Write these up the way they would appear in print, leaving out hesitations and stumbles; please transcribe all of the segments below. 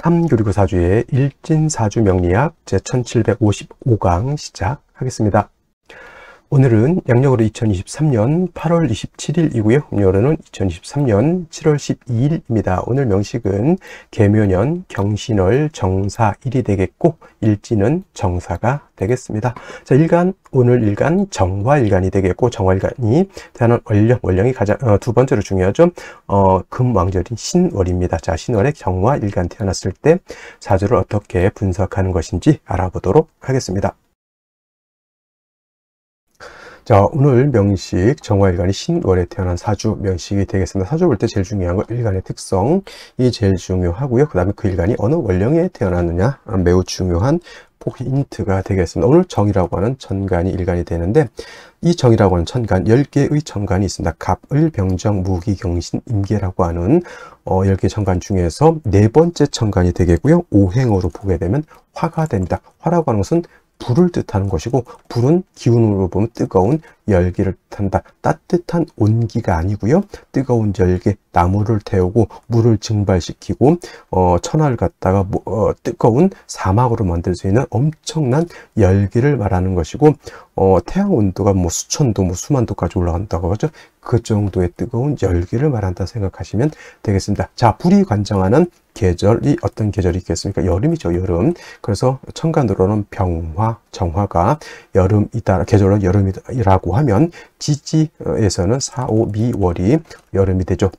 3교리고사주의 일진사주 명리학 제1755강 시작하겠습니다. 오늘은 양력으로 2023년 8월 27일이고요. 음력으로는 2023년 7월 12일입니다. 오늘 명식은 계묘년 경신월 정사일이 되겠고 일진은 정사가 되겠습니다. 자, 오늘 일간 정화일간이 되겠고, 정화일간이 대하는 월령이 가장 두 번째로 중요하죠. 금왕절인 신월입니다. 자, 신월에 정화일간 태어났을 때 사주를 어떻게 분석하는 것인지 알아보도록 하겠습니다. 자, 오늘 명식 정화일간이 신월에 태어난 사주 명식이 되겠습니다. 사주 볼 때 제일 중요한 건 일간의 특성이 제일 중요하고요. 그 다음에 그 일간이 어느 월령에 태어났느냐 매우 중요한 포인트가 되겠습니다. 오늘 정이라고 하는 천간이 일간이 되는데, 이 정이라고 하는 천간 10개의 천간이 있습니다. 갑을, 병정, 무기, 경신, 임계라고 하는 10개 천간 중에서 네 번째 천간이 되겠고요. 오행으로 보게 되면 화가 됩니다. 화라고 하는 것은 불을 뜻하는 것이고, 불은 기운으로 보면 뜨거운 열기를 뜻한다. 따뜻한 온기가 아니고요. 뜨거운 열기, 나무를 태우고 물을 증발시키고 천하를 갖다가 뜨거운 사막으로 만들 수 있는 엄청난 열기를 말하는 것이고, 태양 온도가 수천 도, 수만 도까지 올라간다고 하죠. 그 정도의 뜨거운 열기를 말한다 생각하시면 되겠습니다. 자, 불이 관장하는 계절이 어떤 계절이 있겠습니까? 여름이죠, 여름. 그래서 천간으로는 병화, 정화가 여름이다, 계절은 여름이라고 하면 지지에서는 4, 5, 미월이 여름이 되죠.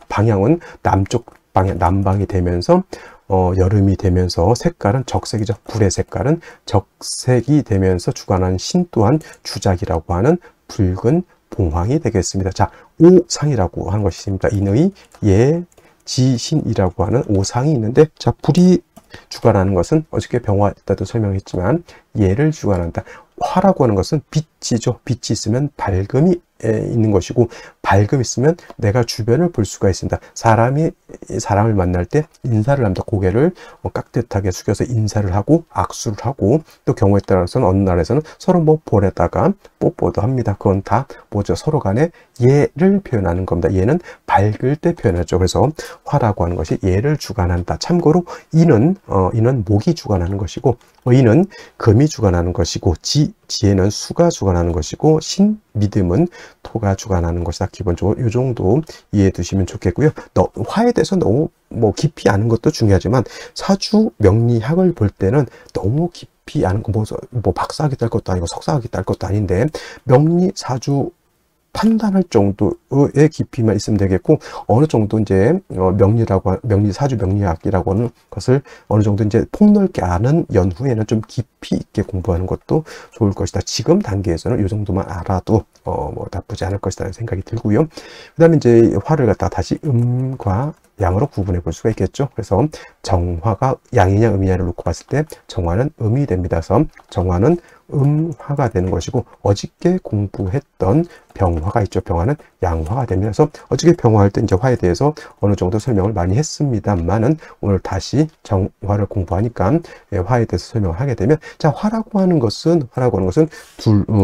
방향은 남쪽 방향, 남방이 되면서 여름이 되면서 색깔은 적색이죠. 불의 색깔은 적색이 되면서 주관하는 신 또한 주작이라고 하는 붉은 봉황이 되겠습니다. 자, 오상이라고 하는 것이 있습니다. 인의, 예, 지신이라고 하는 오상이 있는데, 자, 불이 주관하는 것은 어저께 병화 때도 설명했지만 예를 주관한다. 화라고 하는 것은 빛이죠. 빛이 있으면 밝음이 있는 것이고, 밝음이 있으면 내가 주변을 볼 수가 있습니다. 사람을 만날 때 인사를 합니다. 고개를 깍듯하게 숙여서 인사를 하고 악수를 하고, 또 경우에 따라서는 어느 나라에서는 서로 볼에다가 뽀뽀도 합니다. 그건 다 뭐죠? 서로 간에 예를 표현하는 겁니다. 예는 밝을 때 표현하죠. 그래서 화라고 하는 것이 예를 주관한다. 참고로 이는 목이 주관하는 것이고, 이는 금이 주관하는 것이고, 지혜는 수가 주관하는 것이고, 믿음은 토가 주관하는 것이다. 기본적으로 이 정도 이해해 두시면 좋겠고요. 화에 대해서 너무 깊이 아는 것도 중요하지만, 사주 명리학을 볼 때는 너무 깊이 아는 거 박사학위 딸 것도 아니고 석사학위 딸 것도 아닌데, 명리 사주 판단할 정도의 깊이만 있으면 되겠고, 어느 정도 이제 사주 명리학이라고 하는 것을 어느 정도 이제 폭넓게 아는 연후에는 좀 깊이 있게 공부하는 것도 좋을 것이다. 지금 단계에서는 이 정도만 알아도 나쁘지 않을 것이라는 생각이 들고요. 그 다음에 이제 화를 갖다가 다시 음과 양으로 구분해 볼 수가 있겠죠. 그래서 정화가 양이냐 음이냐를 놓고 봤을 때 정화는 음이 됩니다. 그래서 정화는 음화가 되는 것이고, 어저께 공부했던 병화가 있죠. 병화는 양화가 됩니다. 그래서 어저께 병화할 때 이제 화에 대해서 어느 정도 설명을 많이 했습니다만은, 오늘 다시 정화를 공부하니까 화에 대해서 설명을 하게 되면, 자, 화라고 하는 것은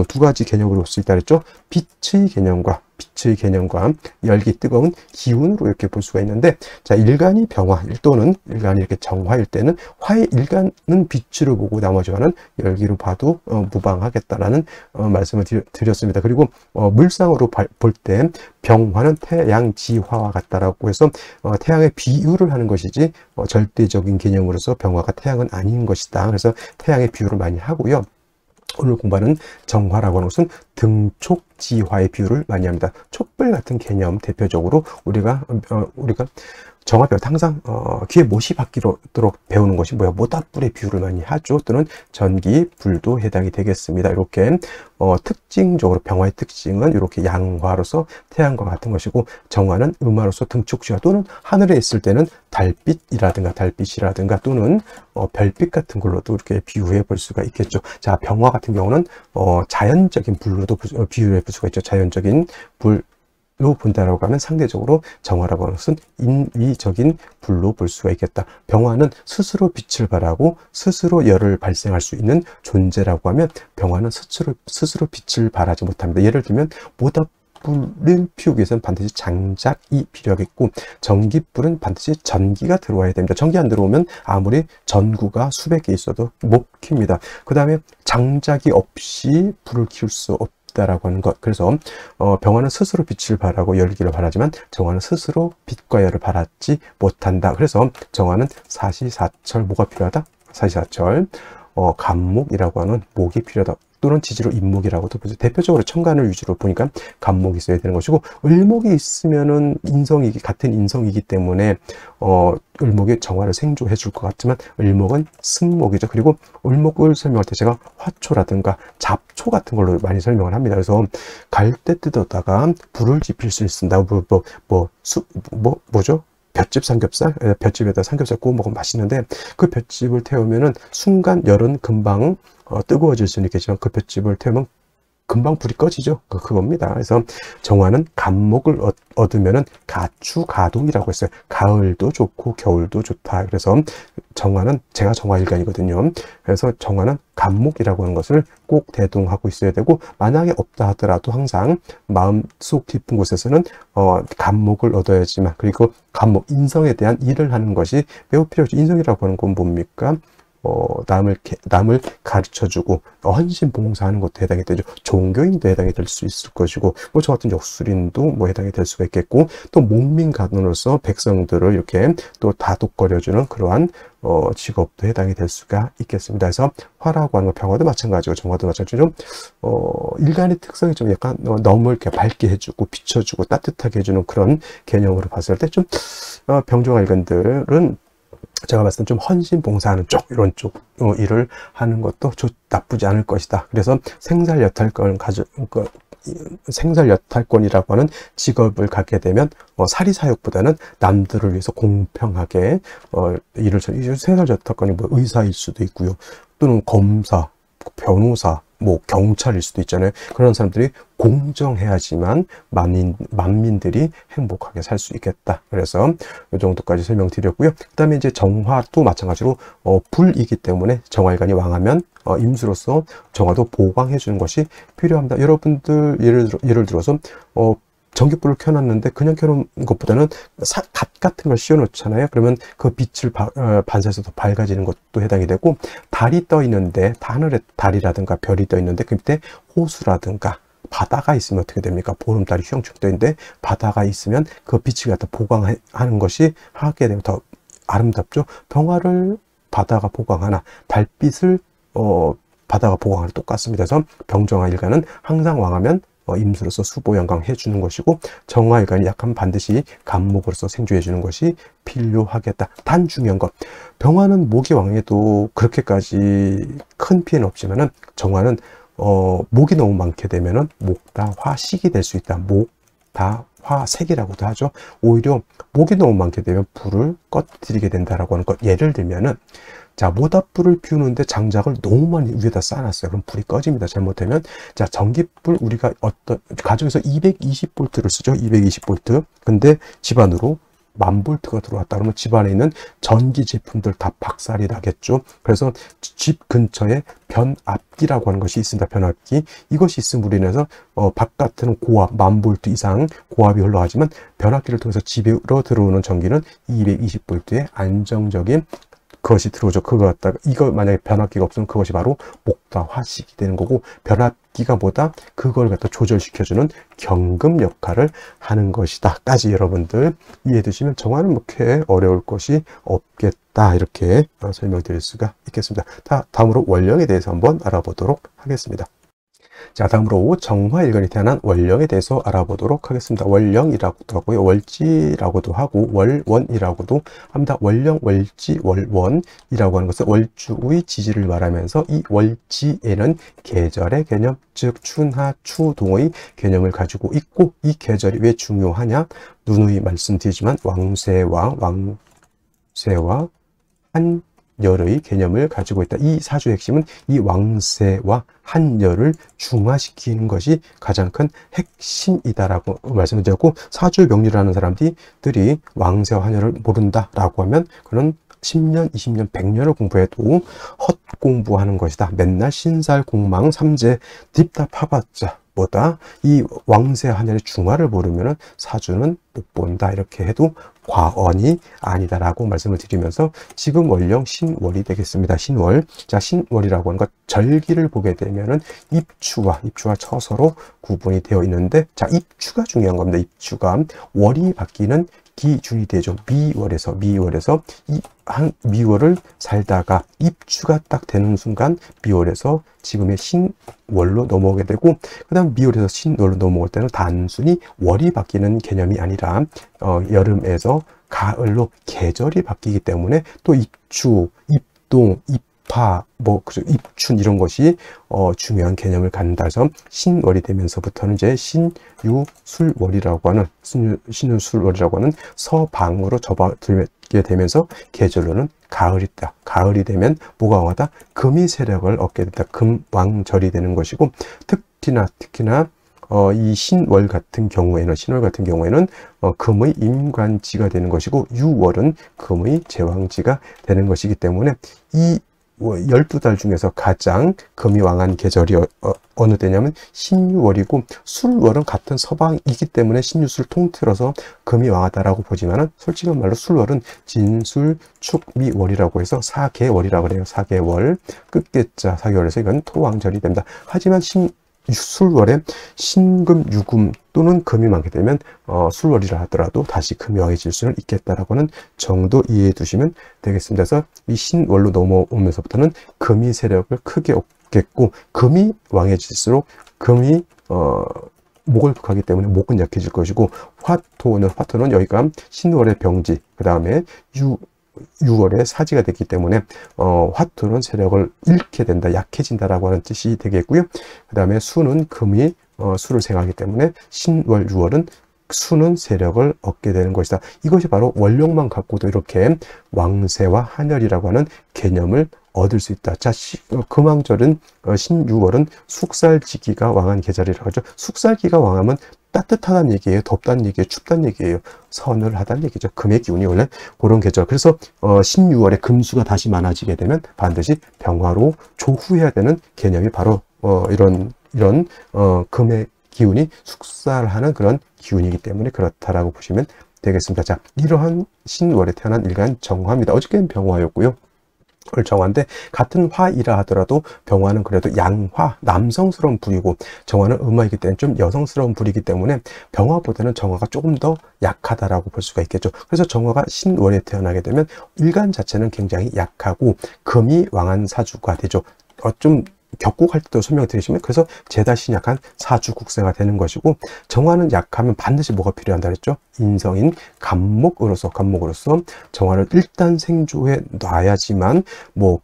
두 가지 개념으로 볼 수 있다 그랬죠. 빛의 개념과 열기, 뜨거운 기운으로 이렇게 볼 수가 있는데, 자, 일간이 병화 또는 일간이 이렇게 정화일 때는 화의 일간은 빛으로 보고 나머지와는 열기로 봐도 무방하겠다라는 말씀을 드렸습니다. 그리고 물상으로 볼 때 병화는 태양지화와 같다라고 해서 태양의 비유를 하는 것이지 절대적인 개념으로서 병화가 태양은 아닌 것이다. 그래서 태양의 비유를 많이 하고요. 오늘 공부하는 정화라고 하는 것은 등촉지화의 비유를 많이 합니다. 촛불 같은 개념, 대표적으로 우리가 정화 배울 때 항상 귀에 못이 박히도록 배우는 것이 모닥불의 비유를 많이 하죠. 또는 전기, 불도 해당이 되겠습니다. 이렇게 특징적으로 병화의 특징은 이렇게 양화로서 태양과 같은 것이고, 정화는 음화로서 등촉지화 또는 하늘에 있을 때는 달빛이라든가 또는 별빛 같은 걸로도 이렇게 비유해 볼 수가 있겠죠. 자, 병화 같은 경우는 자연적인 불로도 비유해 볼 수가 있죠. 자연적인 불 로 본다라고 하면 상대적으로 정화라고 하는 것은 인위적인 불로 볼 수가 있겠다. 병화는 스스로 빛을 발하고 스스로 열을 발생할 수 있는 존재라고 하면, 병화는 스스로 빛을 발하지 못합니다. 예를 들면 전기불을 피우기 위해서는 반드시 장작이 필요하겠고, 전기불은 반드시 전기가 들어와야 됩니다. 전기 안 들어오면 아무리 전구가 수백 개 있어도 못 킵니다. 그 다음에 장작이 없이 불을 키울 수 없다라고 하는 것. 그래서 병화는 스스로 빛을 발하고 열기를 발하지만 정화는 스스로 빛과 열을 발하지 못한다. 그래서 정화는 사시사철, 뭐가 필요하다? 사시사철, 간목이라고 하는 목이 필요하다. 또는 지지로 인목이라고도 보죠. 대표적으로 천간을 위주로 보니까 간목이 있어야 되는 것이고, 을목이 있으면은 같은 인성이기 때문에 을목이 정화를 생조해 줄 것 같지만 을목은 승목이죠. 그리고 을목을 설명할 때 제가 화초라든가 잡초 같은 걸로 많이 설명을 합니다. 그래서 갈대 뜯어다가 불을 지필 수 있습니다. 뭐죠? 볏짚 삼겹살? 볏짚에다 삼겹살 구워 먹으면 맛있는데, 그 볏짚을 태우면은 순간 열은 금방 뜨거워질 수는 있겠지만 그 볏짚을 태우면 금방 불이 꺼지죠. 그겁니다. 그래서 정화는 간목을 얻으면은 가추가동이라고 했어요. 가을도 좋고 겨울도 좋다. 그래서 정화는, 제가 정화일간이거든요. 그래서 정화는 간목이라고 하는 것을 꼭 대동하고 있어야 되고, 만약에 없다 하더라도 항상 마음속 깊은 곳에서는 간목을 얻어야지만, 그리고 간목, 인성에 대한 일을 하는 것이 매우 필요하죠. 인성이라고 하는 건 뭡니까? 남을 가르쳐주고 헌신 봉사하는 것도 해당이 되죠. 종교인도 해당이 될 수 있을 것이고, 저 같은 역술인도 해당이 될 수가 있겠고, 또 목민간으로서 백성들을 이렇게 또 다독거려주는 그러한 직업도 해당이 될 수가 있겠습니다. 그래서 화라고 하는 거, 병화도 마찬가지고 정화도 마찬가지로 일간의 특성이 좀 약간 너무 이렇게 밝게 해주고 비춰주고 따뜻하게 해주는 그런 개념으로 봤을 때 좀 병정화 일간들은 제가 봤을 때 좀 헌신 봉사하는 쪽, 이런 쪽 일을 하는 것도 나쁘지 않을 것이다. 그래서 생살여탈권이라고 하는 직업을 갖게 되면 사리사욕보다는 남들을 위해서 공평하게 일을 생살여탈권이 의사일 수도 있고요. 또는 검사, 변호사, 경찰일 수도 있잖아요. 그런 사람들이 공정해야지만 만민들이 행복하게 살 수 있겠다. 그래서 이 정도까지 설명드렸고요. 그 다음에 이제 정화도 마찬가지로 불이기 때문에 정화일간이 왕하면 임수로서 정화도 보강해 주는 것이 필요합니다. 여러분들 예를 들어서 전기불을 켜놨는데 그냥 켜놓은 것보다는 갓 같은 걸 씌워놓잖아요. 그러면 그 빛을 반사해서 더 밝아지는 것도 해당이 되고, 달이 떠 있는데, 하늘에 달이라든가 별이 떠 있는데 그 밑에 호수라든가 바다가 있으면 어떻게 됩니까? 보름달이 휘영충 떠 있는데 바다가 있으면 그 빛을 갖다 보강하는 것이 하게 되면 더 아름답죠. 병화를 바다가 보강하나 달빛을 바다가 보강하나 똑같습니다. 그래서 병정화 일간은 항상 왕하면 임수로서 수보양강 해주는 것이고, 정화일간이 약하면 반드시 간목으로서 생조해 주는 것이 필요하겠다. 단 중요한 것, 병화는 목이 왕해도 그렇게까지 큰 피해는 없지만은 정화는 목이 너무 많게 되면은 목다화식이 될 수 있다. 목다화색이라고도 하죠. 오히려 목이 너무 많게 되면 불을 꺼뜨리게 된다라고 하는 것. 예를 들면은, 자, 모닥불을 피우는데 장작을 너무 많이 위에다 쌓아놨어요. 그럼 불이 꺼집니다. 잘못되면. 자, 전기불, 우리가 가정에서 220V를 쓰죠. 220V. 근데 집안으로 1000V가 들어왔다 그러면 집안에 있는 전기 제품들 다 박살이 나겠죠. 그래서 집 근처에 변압기라고 하는 것이 있습니다. 변압기. 이것이 있음으로 인해서 바깥에는 고압 1000V 이상 고압이 흘러가지만 변압기를 통해서 집으로 들어오는 전기는 220V의 안정적인 그것이 들어오죠. 이거 만약에 변압기가 없으면 그것이 바로 목다화식이 되는 거고, 변압기가 그걸 갖다 조절시켜주는 경금 역할을 하는 것이다. 까지 여러분들 이해해 두시면 정화는 그렇게 어려울 것이 없겠다. 이렇게 설명드릴 수가 있겠습니다. 다음으로 원령에 대해서 한번 알아보도록 하겠습니다. 자, 다음으로 정화일간이 태어난 원령에 대해서 알아보도록 하겠습니다. 월령이라고도 하고요, 월지라고도 하고 월원이라고도 합니다. 월령, 월지, 월원이라고 하는 것은 월주의 지지를 말하면서 이 월지에는 계절의 개념, 즉 춘하, 추동의 개념을 가지고 있고, 이 계절이 왜 중요하냐? 누누이 말씀드리지만 왕세와 한열의 개념을 가지고 있다. 이 사주의 핵심은 이 왕세와 한열을 중화시키는 것이 가장 큰 핵심이다라고 말씀을 드렸고, 사주 명리를 하는 사람들이 왕세와 한열을 모른다라고 하면 그는 10년, 20년, 100년을 공부해도 헛공부하는 것이다. 맨날 신살, 공망, 삼재 딥다 파봤자 뭐다? 이 왕세 하늘의 중화를 모르면은 사주는 못 본다. 이렇게 해도 과언이 아니다라고 말씀을 드리면서 지금 월령 신월이 되겠습니다. 신월. 자, 신월이라고 하는 것, 절기를 보게 되면은 입추와 처서로 구분이 되어 있는데, 자, 입추가 중요한 겁니다. 입추가 월이 바뀌는 기준이 되죠. 미월에서 미월을 살다가 입추가 딱 되는 순간 미월에서 지금의 신월로 넘어오게 되고, 그 다음 미월에서 신월로 넘어올 때는 단순히 월이 바뀌는 개념이 아니라 여름에서 가을로 계절이 바뀌기 때문에 또 입추, 입동, 입하, 입춘 이런 것이 중요한 개념을 갖는다 해서 신월이 되면서부터는 이제 신유술월이라고 하는 서방으로 접어들게 되면서 계절로는 가을이다. 가을이 되면 뭐가 왕하다? 금이 세력을 얻게 된다. 금왕절이 되는 것이고, 특히나 이 신월 같은 경우에는 금의 임관지가 되는 것이고, 유월은 금의 제왕지가 되는 것이기 때문에 이 12달 중에서 가장 금이 왕한 계절이 어느 때냐면 신유월이고, 술월은 같은 서방이기 때문에 신유술 통틀어서 금이 왕하다라고 보지만은, 솔직한 말로 술월은 진술 축미월이라고 해서 4개월이라고 그래요. 4개월 끝개자 4개월에서 이건 토왕절이 됩니다. 하지만 술월에 신금, 유금 또는 금이 많게 되면 술월이라 하더라도 다시 금이 왕해질 수는 있겠다라고는 정도 이해해 두시면 되겠습니다. 그래서 이 신월로 넘어오면서부터는 금이 세력을 크게 얻겠고, 금이 왕해질수록 금이 목을 독하기 때문에 목은 약해질 것이고, 화토는 여기가 신월의 병지, 그 다음에 유월의 사지가 됐기 때문에 화토는 세력을 잃게 된다, 약해진다라고 하는 뜻이 되겠고요. 그 다음에 수는 금이 수를 생하기 때문에 신월, 유월은 수는 세력을 얻게 되는 것이다. 이것이 바로 월령만 갖고도 이렇게 왕세와 한열이라고 하는 개념을 얻을 수 있다. 자, 금왕절은 신유월은 숙살지기가 왕한 계절이라고 하죠. 숙살기가 왕하면 따뜻하다는 얘기예요. 덥다는 얘기예요. 춥다는 얘기예요. 서늘하다는 얘기죠. 금의 기운이 원래 그런 계절. 그래서 신유월에 금수가 다시 많아지게 되면 반드시 병화로 조후해야 되는 개념이 바로 이런 금의 기운이 숙살하는 그런 기운이기 때문에 그렇다라고 보시면 되겠습니다. 자, 이러한 신월에 태어난 일간 정화입니다. 어저께는 병화였고요. 정화인데, 같은 화이라 하더라도 병화는 그래도 양화, 남성스러운 부리고, 정화는 음화이기 때문에 좀 여성스러운 부리이기 때문에 병화보다는 정화가 조금 더 약하다라고 볼 수가 있겠죠. 그래서 정화가 신월에 태어나게 되면 일간 자체는 굉장히 약하고 금이 왕한 사주가 되죠. 좀 격곡할 때도 설명드리시면, 그래서 제다신 약한 사주국세가 되는 것이고, 정화는 약하면 반드시 뭐가 필요한다 그랬죠? 인성인 간목으로서 정화를 일단 생조해 놔야지만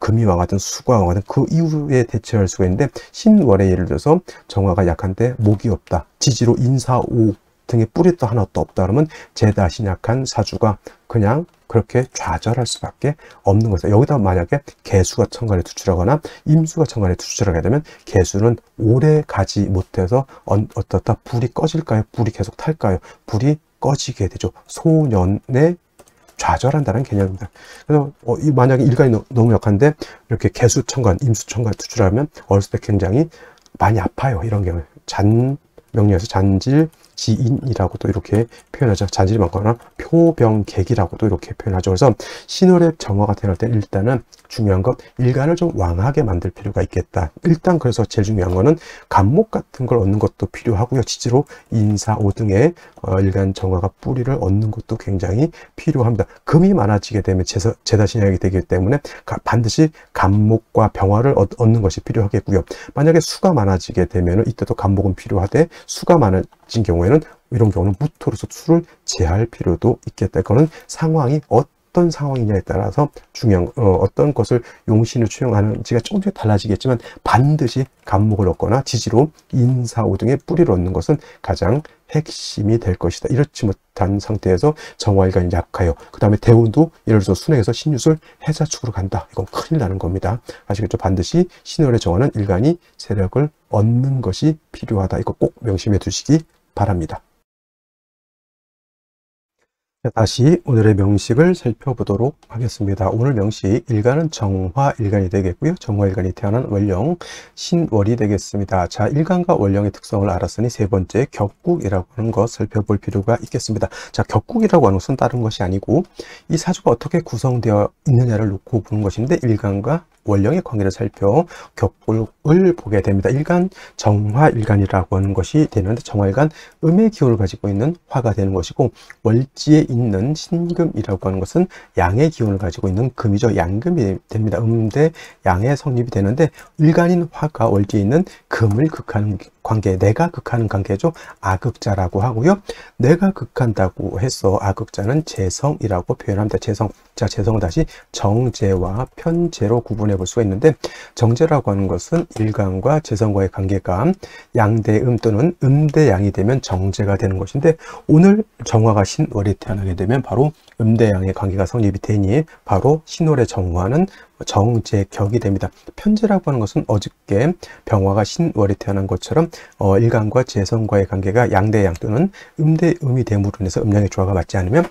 금이 왕하든 수가 왕하든 그 이후에 대처할 수가 있는데, 신월에 예를 들어서 정화가 약한데 목이 없다, 지지로 인사오 등에 뿔이 또 하나도 없다 그러면 제다신 약한 사주가 그냥 그렇게 좌절할 수밖에 없는 거죠. 여기다 만약에 개수가 천간에 투출하거나 임수가 천간에 투출하게 되면 개수는 오래 가지 못해서 어떻다 불이 꺼질까요? 불이 계속 탈까요? 불이 꺼지게 되죠. 소년에 좌절한다는 개념입니다. 그래서 만약에 일간이 너무 약한데 이렇게 개수 천간, 임수 천간 투출하면 어렸을 때 굉장히 많이 아파요. 이런 경우에 명리에서 잔질 지인이라고도 이렇게 표현하죠. 잔질이 많거나 표병객이라고도 이렇게 표현하죠. 그래서 신월의 정화가 태어날 때 일단은 중요한 것, 일간을 좀 왕하게 만들 필요가 있겠다. 일단 그래서 제일 중요한 거는 간목 같은 걸 얻는 것도 필요하고요. 지지로 인사, 오등의 일간 정화가 뿌리를 얻는 것도 굉장히 필요합니다. 금이 많아지게 되면 제다신약이 되기 때문에 반드시 간목과 병화를 얻는 것이 필요하겠고요. 만약에 수가 많아지게 되면 이때도 간목은 필요하되, 수가 많아진 경우에는 이런 경우는 무토로서 수를 제할 필요도 있겠다. 그거는 상황이 어떤 상황이냐에 따라서 중요한 어떤 것을 용신을 추용하는지가 조금씩 달라지겠지만, 반드시 간목을 얻거나 지지로 인사오 등의 뿌리를 얻는 것은 가장 핵심이 될 것이다. 이렇지 못한 상태에서 정화일간이 약하여 그 다음에 대운도 예를 들어서 순행에서 신유술 해자축으로 간다. 이건 큰일 나는 겁니다. 아시겠죠? 반드시 신월의 정화는 일간이 세력을 얻는 것이 필요하다. 이거 꼭 명심해 두시기 바랍니다. 자, 다시 오늘의 명식을 살펴보도록 하겠습니다. 오늘 명식 일간은 정화일간이 되겠고요. 정화일간이 태어난 월령 신월이 되겠습니다. 자, 일간과 월령의 특성을 알았으니 세 번째 격국이라고 하는 것 살펴볼 필요가 있겠습니다. 자, 격국이라고 하는 것은 다른 것이 아니고 이 사주가 어떻게 구성되어 있느냐를 놓고 보는 것인데, 일간과 월령의 관계를 살펴 격국을 보게 됩니다. 일간, 정화일간이라고 하는 것이 되는데, 정화일간 음의 기운을 가지고 있는 화가 되는 것이고, 월지에 있는 신금이라고 하는 것은 양의 기운을 가지고 있는 금이죠. 양금이 됩니다. 대 양의 성립이 되는데, 일간인 화가 월지에 있는 금을 극하는 관계, 내가 극하는 관계죠. 아극자라고 하고요. 내가 극한다고 해서 아극자는 재성이라고 표현합니다. 재성. 자, 재성을 다시 정재와 편재로 구분해 볼 수가 있는데, 정재라고 하는 것은 일간과 재성과의 관계가 양대음 또는 음대양이 되면 정재가 되는 것인데, 오늘 정화가 신월이 태어나게 되면 바로 음대양의 관계가 성립이 되니 바로 신월의 정화는 정제격이 됩니다. 편제라고 하는 것은 어저께 병화가 신월이 태어난 것처럼 일간과 재성과의 관계가 양대양 또는 음대음이 됨으로 인해서 음양의 조화가 맞지 않으면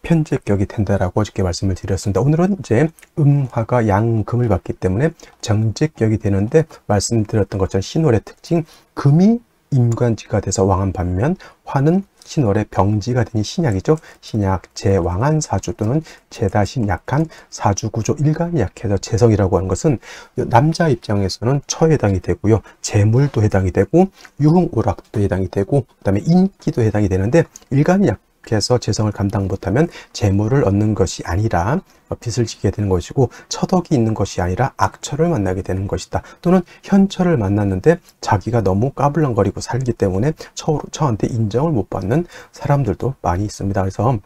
편제격이 된다라고 어저께 말씀을 드렸습니다. 오늘은 이제 음화가 양금을 받기 때문에 정제격이 되는데, 말씀드렸던 것처럼 신월의 특징, 금이 임관지가 돼서 왕한 반면 화는 신월의 병지가 되니 신약이죠. 신약, 재왕한 사주 또는 재다신 약한 사주 구조, 일간이 약해서 재성이라고 하는 것은 남자 입장에서는 처에 해당이 되고요. 재물도 해당이 되고 유흥오락도 해당이 되고 그다음에 인기도 해당이 되는데, 일간이 약해서 재성을 감당 못하면 재물을 얻는 것이 아니라 빚을 지게 되는 것이고, 처덕이 있는 것이 아니라 악처를 만나게 되는 것이다. 또는 현처를 만났는데 자기가 너무 까불렁거리고 살기 때문에 처한테 인정을 못 받는 사람들도 많이 있습니다. 그래서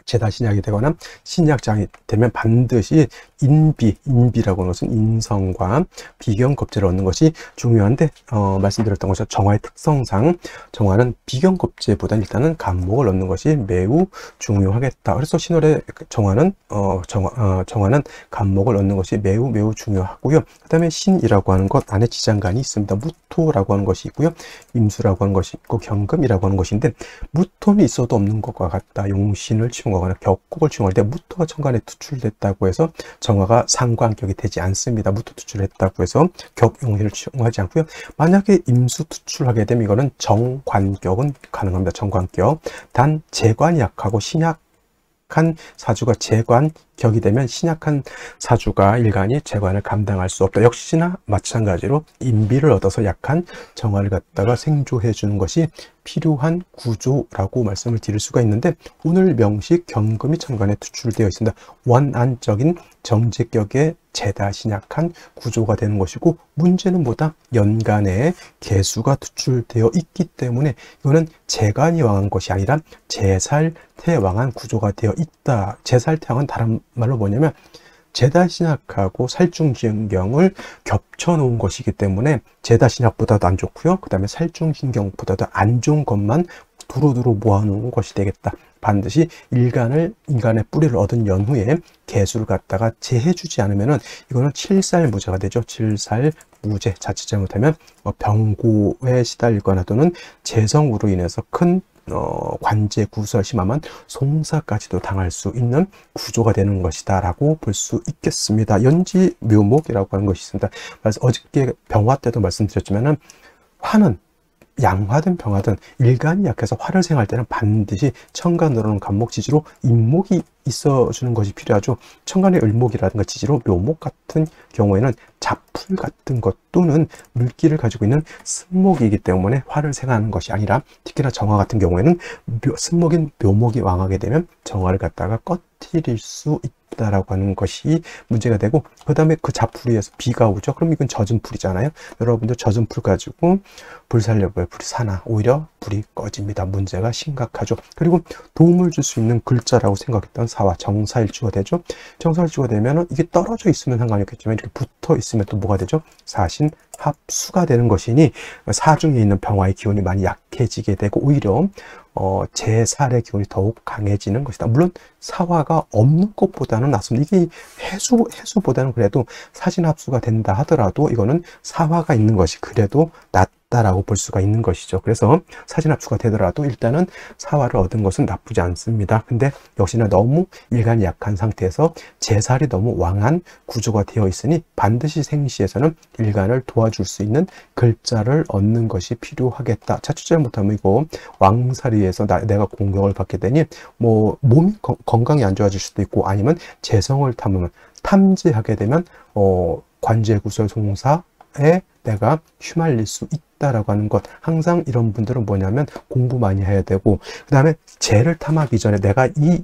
재다신약이 되거나 신약장이 되면 반드시 인비라고 하는 것은 인성과 비경겁제를 얻는 것이 중요한데, 말씀드렸던 것처럼 정화의 특성상 정화는 비경겁제보다는 일단은 간목을 얻는 것이 매우 중요하겠다. 그래서 신월의 정화는 정화는 간목을 얻는 것이 매우 중요하고요. 그 다음에 신이라고 하는 것 안에 지장간이 있습니다. 무토라고 하는 것이 있고요. 임수라고 하는 것이 있고 경금이라고 하는 것인데, 무토는 있어도 없는 것과 같다. 용신을 치용하거나 격국을 치용할 때 무토가 천간에 투출됐다고 해서 정화가 상관격이 되지 않습니다. 무토 투출했다고 해서 격용신을 치용하지 않고요. 만약에 임수 투출하게 되면 이거는 정관격은 가능합니다. 정관격. 단 재관이 약하고 신약한 사주가 재관격이 되면 신약한 사주가 일간이 재관을 감당할 수 없다. 역시나 마찬가지로 인비를 얻어서 약한 정화를 갖다가 생조해 주는 것이 필요한 구조라고 말씀을 드릴 수가 있는데, 오늘 명식 경금이 천간에 투출되어 있습니다. 원안적인 정제격의 재다신약한 구조가 되는 것이고, 문제는 뭐다? 연간에 개수가 투출되어 있기 때문에 이거는 재관이 왕한 것이 아니라 재살태왕한 구조가 되어 있다. 재살태왕은 다른 말로 뭐냐면 재다신약하고 살중신경을 겹쳐 놓은 것이기 때문에 재다신약보다도 안 좋고요. 그 다음에 살중신경보다도 안 좋은 것만 두루두루 모아놓은 것이 되겠다. 반드시 인간의 뿌리를 얻은 연후에 개수를 갖다가 재해주지 않으면은 이거는 칠살무제가 되죠. 칠살무제. 자칫 잘못하면 병고에 시달리거나 또는 재성으로 인해서 큰 관제 구설 심하면 송사까지도 당할 수 있는 구조가 되는 것이다 라고 볼 수 있겠습니다. 연지묘목이라고 하는 것이 있습니다. 그래서 어저께 병화 때도 말씀드렸지만은 화는 양화든 병화든 일간이 약해서 화를 생할 때는 반드시 천간으로는 간목지지로 인목이 있어주는 것이 필요하죠. 천간의 을목이라든가 지지로 묘목 같은 경우에는 잡풀 같은 것 또는 물기를 가지고 있는 승목이기 때문에 화를 생하는 것이 아니라, 특히나 정화 같은 경우에는 승목인 묘목이 왕하게 되면 정화를 갖다가 꺼트릴 수 있다라고 하는 것이 문제가 되고, 그 다음에 그 잡풀이에서 비가 오죠. 그럼 이건 젖은 풀이잖아요. 여러분들 젖은 풀 가지고 불 살려봐요. 불이 사나 오히려 불이 꺼집니다. 문제가 심각하죠. 그리고 도움을 줄 수 있는 글자라고 생각했던 사화 정사일주가 되죠. 정사일주가 되면 이게 떨어져 있으면 상관이 없겠지만 이렇게 붙어 있으면 또 뭐가 되죠? 사신 합수가 되는 것이니 사중에 있는 병화의 기운이 많이 약해지게 되고 오히려 재살의 기운이 더욱 강해지는 것이다. 물론 사화가 없는 것보다는 낫습니다. 이게 해수보다는 그래도 사신 합수가 된다 하더라도 이거는 사화가 있는 것이 그래도 다라고 볼 수가 있는 것이죠. 그래서 사진합수가 되더라도 일단은 사화를 얻은 것은 나쁘지 않습니다. 근데 역시나 너무 일간이 약한 상태에서 재살이 너무 왕한 구조가 되어 있으니 반드시 생시에서는 일간을 도와줄 수 있는 글자를 얻는 것이 필요하겠다. 자칫 못하면 이거 왕살이에서 내가 공격을 받게 되니 뭐 몸이 건강이 안 좋아질 수도 있고, 아니면 재성을 탐지하게 되면 관제구설 송사에 내가 휘말릴 수 있다라고 하는 것. 항상 이런 분들은 뭐냐면 공부 많이 해야 되고, 그 다음에 재를 탐하기 전에 내가 이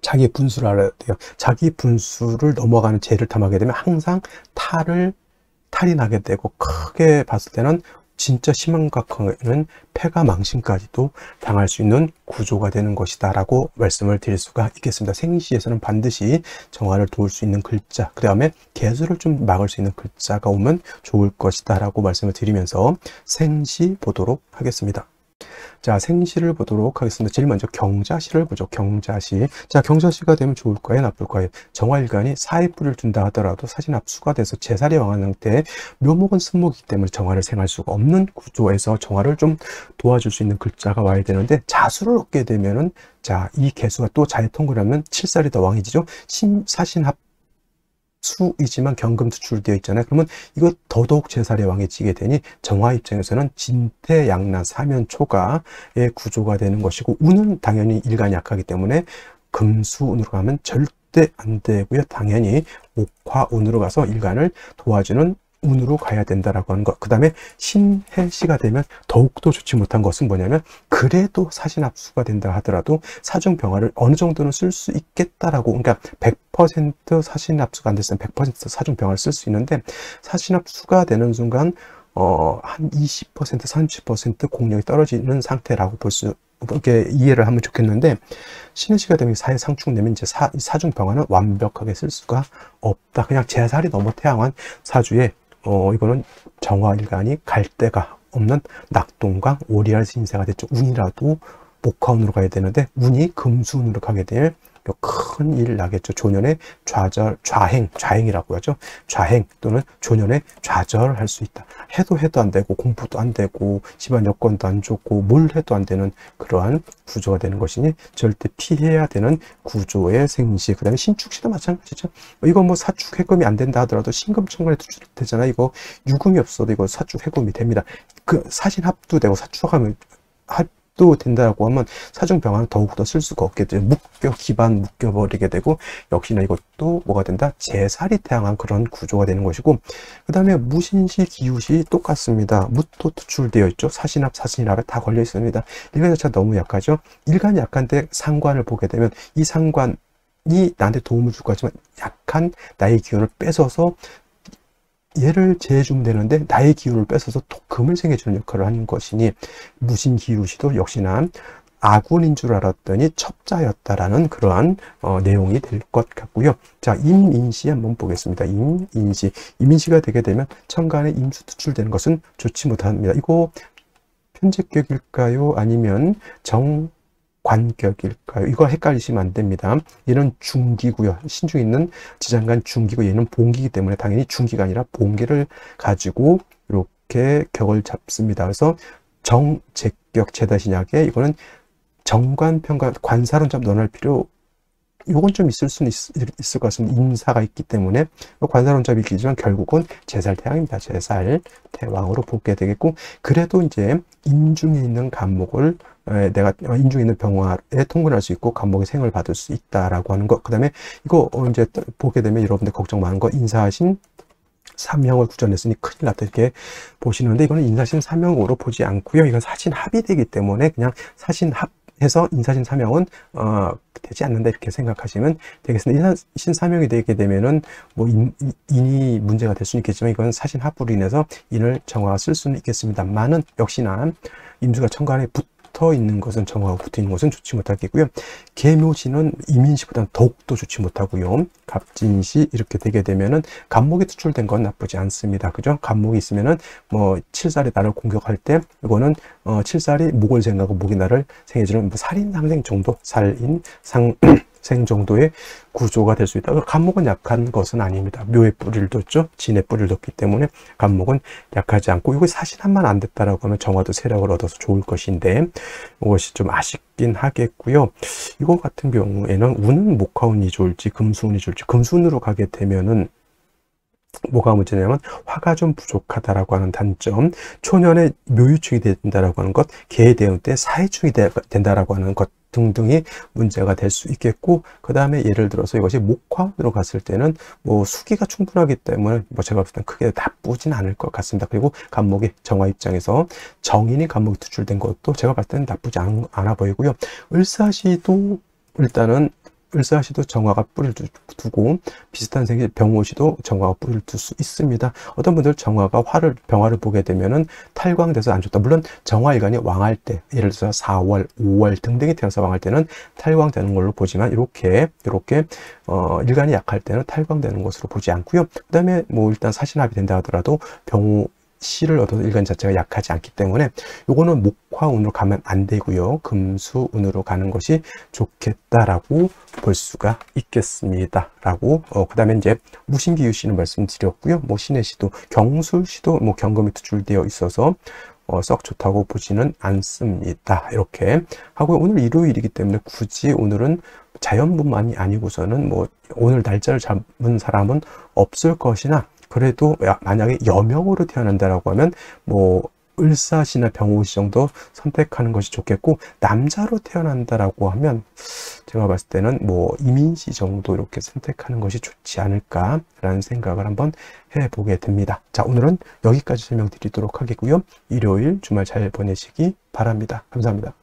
자기 분수를 알아야 돼요. 자기 분수를 넘어가는 재를 탐하게 되면 항상 탈이 나게 되고, 크게 봤을 때는 진짜 심각하게는 폐가 망신까지도 당할 수 있는 구조가 되는 것이다 라고 말씀을 드릴 수가 있겠습니다. 생시에서는 반드시 정화를 도울 수 있는 글자, 그 다음에 개수를 좀 막을 수 있는 글자가 오면 좋을 것이다 라고 말씀을 드리면서 생시 보도록 하겠습니다. 자, 생시를 보도록 하겠습니다. 제일 먼저 경자시를 보죠. 경자시. 자, 경자시가 되면 좋을까요? 나쁠까요? 정화일간이 사의 뿌리를 둔다 하더라도 사진합수가 돼서 재살이 왕한 상태에 묘목은 승목이기 때문에 정화를 생할 수가 없는 구조에서 정화를 좀 도와줄 수 있는 글자가 와야 되는데, 자수를 얻게 되면은, 자, 이 개수가 또 자의 통근을 하면 7살이 더 왕이지죠. 사신합 수이지만 경금 투출되어 있잖아요. 그러면 이거 더더욱 재살의 왕해지게 되니 정화 입장에서는 진태양난 사면초가의 구조가 되는 것이고, 운은 당연히 일간이 약하기 때문에 금수운으로 가면 절대 안 되고요. 당연히 목화운으로 가서 일간을 도와주는 운으로 가야 된다라고 하는 것. 그 다음에 신해시가 되면 더욱더 좋지 못한 것은 뭐냐면, 그래도 사신합수가 된다 하더라도 사중병화를 어느 정도는 쓸 수 있겠다라고, 그러니까 100% 사신합수가 안 됐으면 100% 사중병화를 쓸 수 있는데, 사신합수가 되는 순간 한 20%, 30% 공력이 떨어지는 상태라고 볼 수, 이렇게 이해를 하면 좋겠는데, 신해시가 되면 사회 상충되면 이제 사중병화는 완벽하게 쓸 수가 없다. 그냥 재살이 너무 태양한 사주에 이거는 정화일간이 갈 데가 없는 낙동강 오리알 신세가 됐죠. 운이라도 목화운으로 가야 되는데 운이 금수운으로 가게 될 큰일 나겠죠. 조년에 좌행이라고 하죠. 좌행 또는 조년에 좌절할 수 있다. 해도 안 되고, 공부도 안 되고, 집안 여건도 안 좋고, 뭘 해도 안 되는 그러한 구조가 되는 것이니 절대 피해야 되는 구조의 생시. 그 다음에 신축시도 마찬가지죠. 이거 뭐 사축 해금이 안 된다 하더라도 신금천간에 투출되잖아요. 이거 유금이 없어도 이거 사축 해금이 됩니다. 그 사신 합도 되고 사축하면 또 된다고 하면 사중병화는 더욱더 쓸 수가 없겠죠. 묶여버리게 되고, 역시나 이것도 뭐가 된다? 재살이 태양한 그런 구조가 되는 것이고, 그 다음에 무신시, 기우시 똑같습니다. 무도 투출되어 있죠. 사신합, 사신합에 다 걸려 있습니다. 일간 자체가 너무 약하죠. 일간이 약한데 상관을 보게 되면 이 상관이 나한테 도움을 줄 것 같지만 약한 나의 기운을 뺏어서 얘를 재해주면 되는데 나의 기운을 뺏어서 또 금을 생겨주는 역할을 하는 것이니, 무신기우시도 역시나 아군인 줄 알았더니 첩자였다라는 그러한 내용이 될 것 같고요. 자, 임인시 한번 보겠습니다. 임인시가 되게 되면 천간에 임수 투출되는 것은 좋지 못합니다. 이거 편제격일까요? 아니면 관격일까요? 이거 헷갈리시면 안 됩니다. 얘는 중기고요. 신중에 있는 지장간 중기고, 얘는 봉기이기 때문에 당연히 중기가 아니라 봉기를 가지고 이렇게 격을 잡습니다. 그래서 정제격 제다신약에 이거는 정관, 편관, 관사론 좀 논할 필요, 요건 좀 있을 수는 있을 것 같습니다. 임사가 있기 때문에 관사론잡이 있지만 결국은 재살태양입니다. 재살태왕으로 보게 되겠고, 그래도 이제 인중에 있는 간목을 내가 인중에 있는 병화에 통근할 수 있고 간목의 생을 받을 수 있다라고 하는 것. 그 다음에 이거 이제 보게 되면 여러분들 걱정 많은 거, 인사하신 삼형을 구전했으니 큰일 났다 이렇게 보시는데, 이거는 인사신 삼형으로 보지 않고요. 이건 사신합이 되기 때문에 그냥 사신합해서 인사신 삼형은 되지 않는다 이렇게 생각하시면 되겠습니다. 인사신 삼형이 되게 되면은 뭐 인이 문제가 될 수는 있겠지만, 이건 사신합으로 인해서 인을 정화가 쓸 수는 있겠습니다만은, 역시나 임수가 천간에 붙어 있는 것은, 정화가 붙어 있는 것은 좋지 못하겠고요. 계묘시는 임인시보다는 더욱더 좋지 못하고요. 갑진시 이렇게 되게 되면은 간목이 투출된 건 나쁘지 않습니다. 그죠? 간목이 있으면은 뭐 칠살이 나를 공격할 때 이거는 칠살이 목을 생각하고 목이 나를 생해주는 뭐 살인상생 정도, 정도의 구조가 될 수 있다. 간목은 약한 것은 아닙니다. 묘의 뿌리를 뒀죠. 진의 뿌리를 뒀기 때문에 간목은 약하지 않고, 이거 사신한만 안 됐다라고 하면 정화도 세력을 얻어서 좋을 것인데 이것이 좀 아쉽긴 하겠고요. 이거 같은 경우에는 운은 목화운이 좋을지 금수운이 좋을지, 금수운으로 가게 되면은 뭐가 문제냐면 화가 좀 부족하다라고 하는 단점, 초년에 묘유축이 된다라고 하는 것, 개의 대응 때 사해축이 된다라고 하는 것 등등이 문제가 될 수 있겠고, 그 다음에 예를 들어서 이것이 목화운으로 갔을 때는 뭐 수기가 충분하기 때문에 뭐 제가 봤을 땐 크게 나쁘진 않을 것 같습니다. 그리고 간목이 정화 입장에서 정인이 간목이 투출된 것도 제가 봤을 때는 나쁘지 않아 보이고요. 을사시도 일단은 을사시도 정화가 뿌리를 두고, 비슷한 생기 병호시도 정화가 뿌리를 둘 수 있습니다. 어떤 분들 정화가 병화를 보게 되면은 탈광돼서 안 좋다. 물론 정화일간이 왕할 때, 예를 들어서 4월, 5월 등등이 태어나서 왕할 때는 탈광되는 걸로 보지만, 이렇게 일간이 약할 때는 탈광되는 것으로 보지 않고요. 그 다음에 뭐 일단 사신합이 된다 하더라도 병호 시를 얻어서 일간 자체가 약하지 않기 때문에 요거는 목화운으로 가면 안 되고요. 금수운으로 가는 것이 좋겠다라고 볼 수가 있겠습니다. 라고 그 다음에 이제 무신기유시는 말씀드렸고요. 뭐 신해시도 경술시도 뭐 경금이 투출되어 있어서 썩 좋다고 보지는 않습니다. 이렇게 하고, 오늘 일요일이기 때문에 굳이 오늘은 자연분만이 아니고서는 뭐 오늘 날짜를 잡은 사람은 없을 것이나, 그래도 만약에 여명으로 태어난다라고 하면 뭐 을사시나 병호시 정도 선택하는 것이 좋겠고, 남자로 태어난다라고 하면 제가 봤을 때는 뭐 이민시 정도 이렇게 선택하는 것이 좋지 않을까라는 생각을 한번 해보게 됩니다. 자, 오늘은 여기까지 설명드리도록 하겠고요. 일요일 주말 잘 보내시기 바랍니다. 감사합니다.